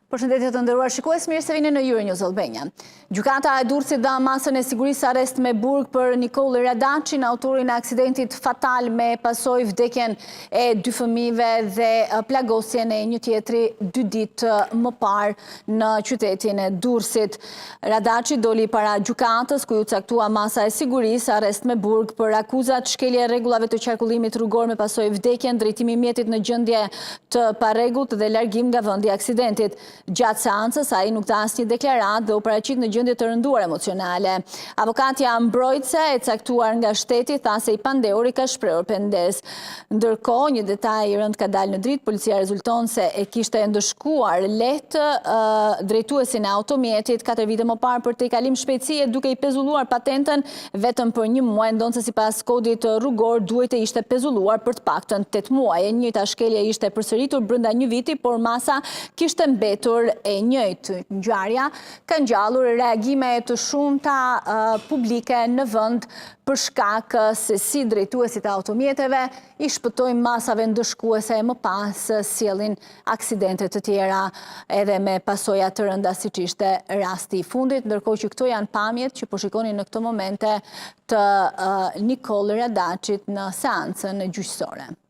Përshëndetje të nderuar shikues, mirë se vini në Euronews Albania. Gjykata e Durrësit dha masën e sigurisë arrest me burg për Nikol Radaçin, autorin e aksidentit fatal me pasojë vdekjen e 2 fëmijëve dhe plagosjen e një tjetri 2 ditë më parë në qytetin e Durrësit. Radaçi doli para gjykatës ku u caktua masa e sigurisë arrest me burg për akuzat shkelje rregullave të qarkullimit rrugor me pasojë vdekjen, drejtimi i mjetit në gjendje të parregullt dhe largim nga vendi i aksidentit. Gjatë seancës, ai nuk dha asnjë deklaratë dhe u paraqit në gjendje të rënduar emocionale. Avokatja mbrojtëse e caktuar nga shteti tha se i pandehuri ka shprehur pendes. Ndërkohë, një detaj i rënd ka dalë në dritë, policia rezulton se e kishte ndëshkuar lehtë drejtuesin e automjetit 4 vite më parë për tejkalim shpejtësie duke i pezulluar patentën vetëm për 1 muaj, ndonse sipas kodit rrugor duhet të ishte pezulluar për të paktën 8 muaj. E njëjta shkelje ishte përsëritur brenda 1 viti, por masa kishte mbetur e njëjtë. Ngjarja ka ngjallur reagime të shumta publike në vend për shkak se si drejtuesit e automjeteve i shpëtojnë masave ndëshkuese e më pas sjellin aksidente të tjera edhe me pasoja të rënda siç ishte rasti i fundit, ndërkohë që këto janë pamjet që po shikoni në këto momente të Nikol Radaçit në seancën gjyqësore.